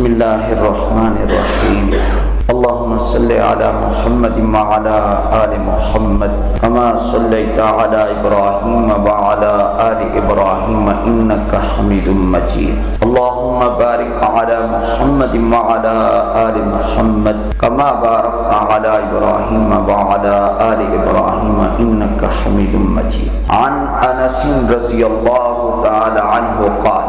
بسم اللہ الرحمن الرحیم اللهم صل على محمد وعلى آل محمد كما صليت على إبراهيم وعلى آل إبراهيم إنك حميد مجيد اللهم بارك على محمد وعلى آل محمد كما باركت على إبراهيم وعلى آل إبراهيم إنك حميد مجيد عن أنس رضي الله تعالى عنه قال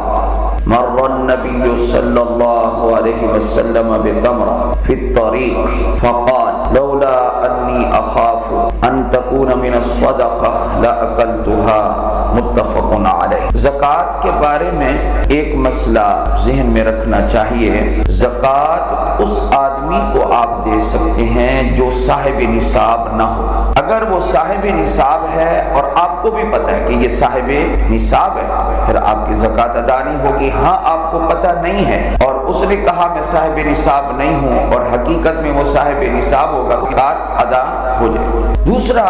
مر النبي صلى الله عليه وسلم بتمرة في الطريق فقال لولا أني أخاف أن تكون من الصدقة لأكلتها متفق علیہ۔ زکوٰۃ کے بارے میں ایک مسئلہ ذہن میں رکھنا چاہیے۔ زکوٰۃ اس آدمی کو آپ دے سکتے ہیں جو صاحب نصاب نہ ہو۔ اگر وہ صاحب نصاب ہے اور آپ کو بھی پتہ ہے کہ یہ صاحب نصاب ہے، پھر آپ کی زکوٰۃ ادا نہیں ہوگی۔ ہاں آپ کو پتہ نہیں ہے اور اس نے کہا میں صاحب نصاب نہیں ہوں اور حقیقت میں وہ صاحب نصاب ہوگا، زکوٰۃ ادا ہو جائے گی۔ دوسرا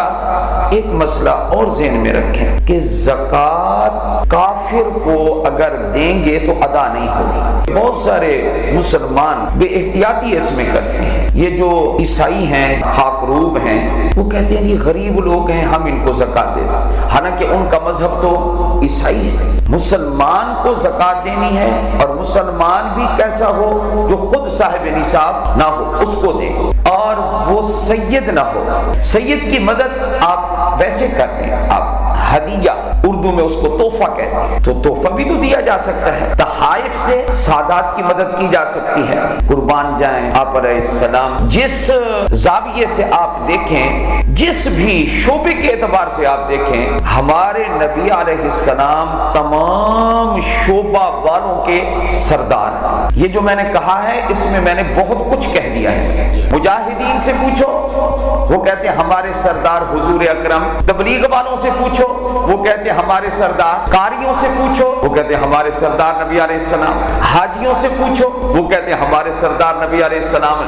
ایک مسئلہ اور ذہن میں رکھیں کہ زکوٰۃ کافر کو اگر دیں گے تو ادا نہیں ہوگی۔ بہت سارے مسلمان بے احتیاطی اس میں کرتے ہیں۔ یہ جو عیسائی ہیں، خاکروب ہیں، وہ کہتے ہیں یہ غریب لوگ ہیں، ہم ان کو زکوٰۃ دے دیں، حالانکہ ان کا مذہب تو عیسائی ہے۔ مسلمان کو زکوٰۃ دینی ہے اور مسلمان بھی کیسا ہو جو خود صاحب نصاب نہ ہو، اس کو دے، اور وہ سید نہ ہو۔ سید کی مدد آپ ویسے کرتے ہیں، آپ ہدیہ، اردو میں اس کو تحفہ کہتے ہیں، تو تحفہ بھی تو دیا جا سکتا ہے۔ تحائف سے سادات کی مدد کی جا سکتی ہے۔ قربان جائیں آپ علیہ السلام، جس زاویے سے آپ دیکھیں، جس بھی شعبے کے اعتبار سے آپ دیکھیں، ہمارے نبی علیہ السلام تمام شعبہ والوں کے سردار ہیں۔ یہ جو میں نے کہا ہے اس میں میں نے بہت کچھ کہہ دیا ہے۔ مجاہدین سے پوچھو، وہ کہتے ہیں ہمارے سردار حضور اکرم۔ تبلیغ والوں سے پوچھو، وہ کہتے ہیں ہمارے سردار۔ قاریوں سے پوچھو، وہ کہتے ہیں ہمارے سردار نبی علیہ السلام۔ حاجیوں سے پوچھو، وہ کہتے ہیں ہمارے سردار نبی علیہ السلام۔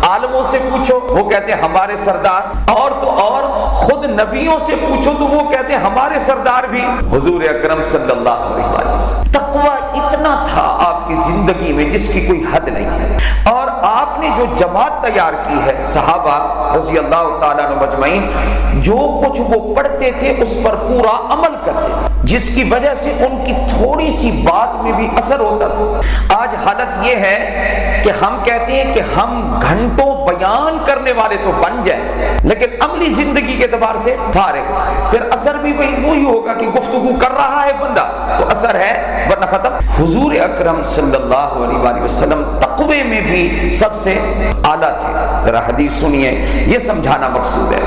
عالموں سے پوچھو، وہ کہتے ہیں ہمارے سردار، اور تو اور خود نبیوں سے پوچھو تو وہ کہتے ہیں ہمارے سردار بھی حضور اکرم صلی اللہ علیہ وسلم۔ تقویٰ اتنا تھا آپ کی زندگی میں جس کی کوئی حد نہیں ہے، اور آپ نے جو جماعت تیار کی ہے، صحابہ رضی اللہ تعالیٰ عنہ مجمعین، جو کچھ وہ پڑھتے تھے اس پر پورا عمل کرتے تھے، جس کی وجہ سے ان کی تھوڑی سی بات میں بھی اثر ہوتا تھا۔ آج حالت یہ ہے کہ ہم کہتے ہیں کہ ہم گھنٹوں بیان کرنے والے تو بن جائیں، لیکن عملی زندگی کے اعتبار سے فارغ، پھر اثر بھی وہی ہوگا کہ گفتگو کر رہا ہے بندہ تو اثر ہے ورنہ ختم۔ حضور اکرم صلی اللہ علیہ وسلم تقوی میں بھی سب سے اعلیٰ تھے۔ ذرا حدیث سنیے، یہ سمجھانا مقصود ہے۔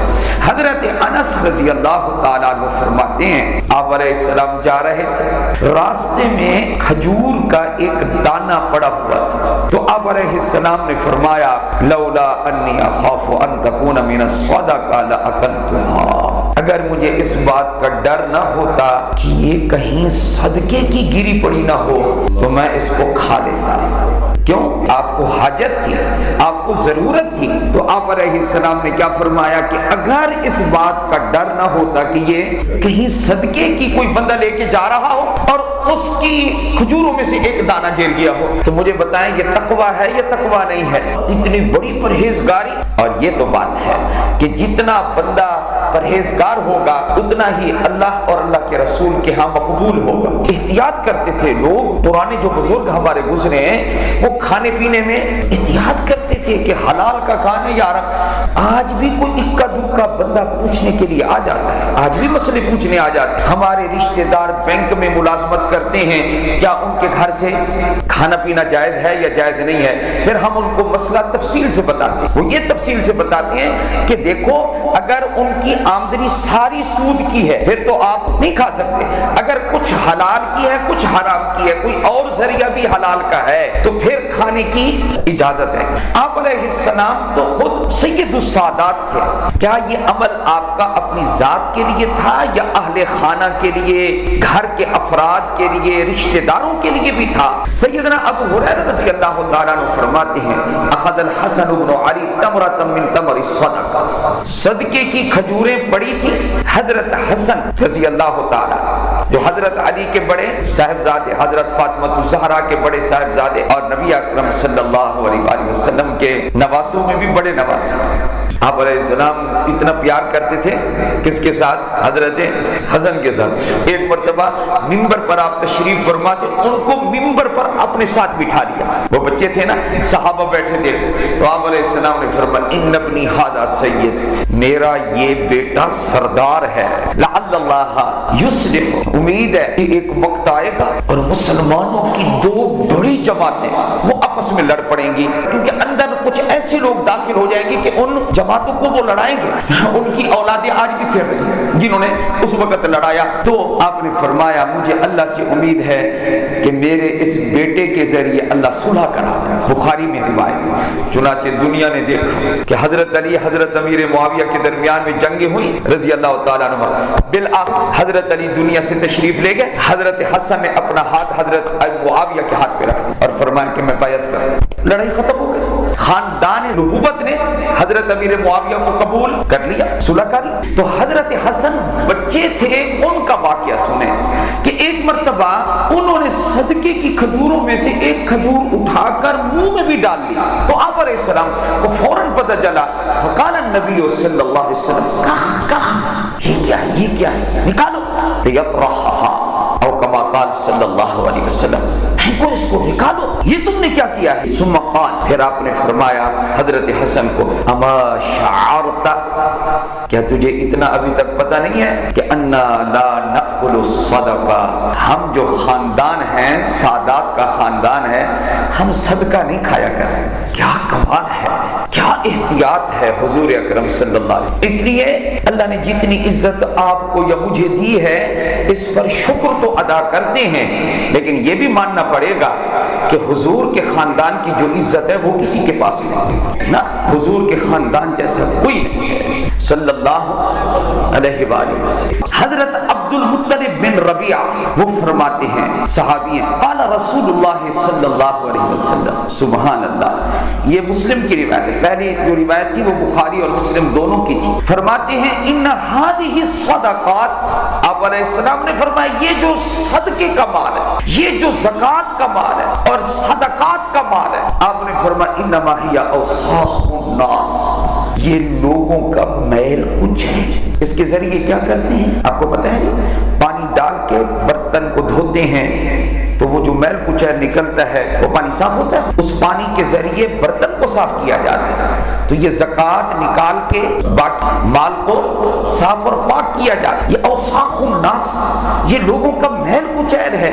حضرت انس رضی اللہ تعالیٰ عنہ فرماتے ہیں آپ علیہ السلام جا رہے تھے، راستے میں کھجور کا ایک دانہ پڑا ہوا تھا، تو آپ علیہ السلام نے فرمایا لولا انی اخاف ان تکون من الصدقہ لاکلتها، اگر مجھے اس بات کا ڈر نہ ہوتا کہ یہ کہیں صدقے کی گری پڑی نہ ہو تو میں اس کو کھا لیتا۔ کیوں؟ آپ کو حاجت تھی، آپ کو ضرورت تھی، تو آپ علیہ السلام نے کیا فرمایا کہ اگر اس بات کا ڈر نہ ہوتا کہ یہ کہیں صدقے کی کوئی بندہ لے کے جا رہا ہو اور اس کی کھجوروں میں سے ایک دانہ گر گیا ہو تو مجھے بتائیں یہ تقویٰ ہے یا تقویٰ نہیں ہے؟ اتنی بڑی پرہیزگاری۔ اور یہ تو بات ہے کہ جتنا بندہ پرہیزگار ہوگا اتنا ہی اللہ اور اللہ کے رسول کے ہاں مقبول ہوگا۔ احتیاط کرتے تھے لوگ، پرانے جو بزرگ ہمارے گزرے ہیں وہ کھانے پینے میں احتیاط کرتے تھے کہ حلال کا کھانا یار۔ آج بھی کوئی اکا دکا بندہ پوچھنے کے لیے آ جاتا ہے، آج بھی مسئلے پوچھنے آ جاتے ہیں۔ ہمارے رشتہ دار بینک میں ملازمت کرتے ہیں، کیا ان کے گھر سے کھانا پینا جائز ہے یا جائز نہیں ہے؟ پھر ہم ان کو مسئلہ تفصیل سے بتاتے ہیں، وہ یہ تفصیل سے بتاتے ہیں کہ دیکھو اگر ان کی آمدنی ساری سود کی ہے پھر تو آپ نہیں کھا سکتے، اگر کچھ حلال کی ہے کچھ حرام کی ہے، کوئی اور ذریعہ بھی حلال کا ہے تو پھر کھانے کی اجازت ہے۔ آپ علیہ السلام تو خود سید السادات تھے، کیا یہ عمل آپ کا اپنی ذات کے لیے تھا یا اہل خانہ کے لیے، گھر کے افراد کے لیے، رشتہ داروں کے لیے بھی تھا؟ سیدنا ابو ہریرہ رضی اللہ تعالیٰ عنہ فرماتے ہیں اخذ الحسن بن علی تمرۃ من تمر الصدقہ، صدقے کی کھجوریں پڑی تھی. حضرت حسن رضی اللہ تعالی جو حضرت علی کے بڑے صاحبزادے، حضرت فاطمہ الزہرا کے بڑے صاحبزادے اور نبی اکرم صلی اللہ علیہ وآلہ وسلم کے نواسوں میں بھی بڑے نواسے. آپ علیہ السلام اتنا پیار کرتے تھے کس کے ساتھ؟ حضرت حسن کے ساتھ. ایک مرتبہ ممبر پر آپ تشریف فرما تو ان کو ممبر پر اپنے ساتھ بٹھا لیا. وہ بچے تھے نا، صحابہ بیٹھے تھے، تو آپ علیہ السلام نے فرمایا ان ابنی ھذا سید، میرا یہ بیٹا سردار ہے. لعل اللہ یصلح، امید ہے کہ ایک وقت آئے گا اور مسلمانوں کی دو بڑی جماعتیں وہ آپس میں لڑ پڑیں گی، کیونکہ اندر کچھ ایسے لوگ داخل ہو جائیں گے کہ ان جماعتوں کو وہ لڑائیں گے. ان کی اولادیں آج بھی پھر رہی ہیں جنہوں نے اس وقت لڑایا. تو آپ نے فرمایا مجھے اللہ سے امید ہے کہ میرے اس بیٹے کے ذریعے اللہ صلح کرا. بخاری میں روایت. چنانچہ دنیا نے دیکھا کہ حضرت علی حضرت امیر معاویہ کے درمیان میں جنگیں ہوئی رضی اللہ تعالیٰ عنہ. بالآخر حضرت علی دنیا سے تشریف لے گئے. حضرت حسن نے اپنا ہاتھ حضرت معاویہ کے ہاتھ پہ رکھ دیا اور فرمایا کہ میں بیعت کرتا ہوں. لڑائی ختم ہو گئی. خاندان نبوت نے حضرت امیر معاویہ کو قبول کر لیا، صلح کر لی. تو حضرت حسن بچے تھے، ان کا واقعہ سنیں کہ ایک مرتبہ انہوں نے صدقے کی کھجوروں میں سے ایک کھجور اٹھا کر منہ میں بھی ڈال لی. تو آپ علیہ السلام کو فوراً پتہ چلا. فقال النبی صلی اللہ علیہ وسلم کہا یہ کیا ہے، یہ کیا ہے، نکالو. لیطرحھا او کما قال صلی اللہ علیہ وسلم، پھینکو اس کو، نکالو، یہ تم نے کیا کیا ہے. ثم قال، پھر آپ نے فرمایا حضرت حسن کو اما شعرت، کیا تجھے اتنا ابھی تک پتہ نہیں ہے کہ انا لا نأکل الصدقہ، ہم جو خاندان ہیں، سادات کا خاندان ہے، ہم صدقہ نہیں کھایا کرتے. کیا کمال ہے، کیا احتیاط ہے حضور اکرم صلی اللہ علیہ وسلم. اس لیے اللہ نے جتنی عزت آپ کو یا مجھے دی ہے اس پر شکر تو ادا کرتے ہیں، لیکن یہ بھی ماننا پڑے گا کہ حضور کے خاندان کی جو عزت ہے وہ کسی کے پاس نہیں نہ، حضور کے خاندان جیسا کوئی نہیں ہے صلی اللہ علیہ وآلہ وسلم. حضرت عبد المطلب بن ربیعہ وہ فرماتے ہیں، صحابی ہیں، قال رسول اللہ صلی اللہ علیہ وسلم، سبحان اللہ. یہ مسلم کی روایت ہے. پہلی جو روایت تھی وہ بخاری اور مسلم دونوں کی تھی. فرماتے ہیں ان هذه الصدقات، آپ علیہ السلام نے فرمایا یہ جو صدقے کا مال ہے، یہ جو زکوٰۃ کا مال ہے اور صدقات کا مال ہے، آپ نے فرمایا انما ہی اوساخ الناس، یہ لوگوں کا میل کچھ ہے. اس کے ذریعے کیا کرتے ہیں آپ کو پتہ ہے نہیں؟ پانی ڈال کے برتن کو دھوتے ہیں تو وہ جو میل کچیل نکلتا ہے وہ پانی صاف ہوتا ہے، اس پانی کے ذریعے برتن کو صاف کیا جاتا ہے. تو یہ زکوٰۃ نکال کے باقی مال کو صاف اور پاک کیا جاتا ہے. یہ اوساخ الناس، یہ لوگوں کا میل کچیل ہے.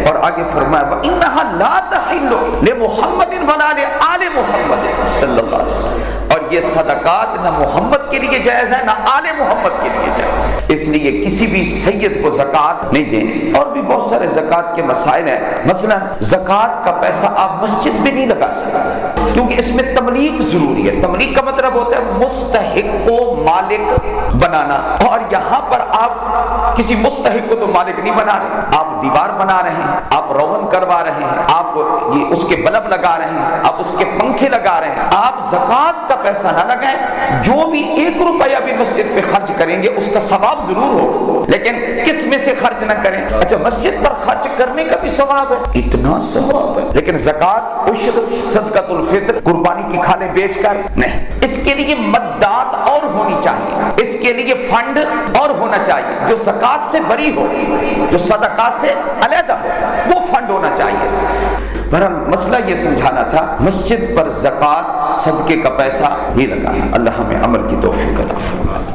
اور آگے فرمایا وَإِنَّهَا لَا تَحِلُّ لِمُحَمَّدٍ وَلَا لِآلِ مُحَمَّدٍ صلی اللہ علیہ وسلم. اور یہ صدقات نہ محمد کے لیے جائز ہے نہ آل محمد کے لیے جائز ہے. اس لیے کسی بھی سید کو زکوٰۃ نہیں دینی. اور بھی بہت سارے زکوٰۃ کے مسائل ہیں. مثلا زکوٰۃ کا پیسہ آپ مسجد میں نہیں لگا سکتے کیونکہ اس میں تملیک ضروری ہے. تملیک کا مطلب ہوتا ہے مستحق کو مالک بنانا، اور یہاں پر آپ کسی مستحق کو تو مالک نہیں بنا رہے، آپ دیوار بنا رہے ہیں، آپ روغن کروا رہے ہیں، آپ یہ اس کے بلب لگا رہے ہیں، آپ اس کے پنکھے لگا رہے ہیں. آپ زکوٰۃ کا پیسہ نہ لگائیں. جو بھی 1 روپیہ بھی مسجد پہ خرچ کریں گے اس کا ثواب ضرور ہو، لیکن کس میں سے خرچ نہ کریں. اچھا مسجد پر خرچ کرنے کا بھی ثواب ہے، اتنا ثواب ہے، لیکن زکوٰۃ، عشر، صدقۃ الفطر، قربانی کی کھالیں بیچ کر نہیں. اس کے لیے مدات اور ہونی چاہیے، اس کے لیے فنڈ اور ہونا چاہیے جو زکوٰۃ سے بری ہو، جو صدقات سے علیحدہ ہو، وہ فنڈ ہونا چاہیے. بہرحال مسئلہ یہ سمجھانا تھا مسجد پر زکوٰۃ، صدقے کا پیسہ نہیں لگانا. اللہ ہمیں عمل کی توفیق عطا فرمائے.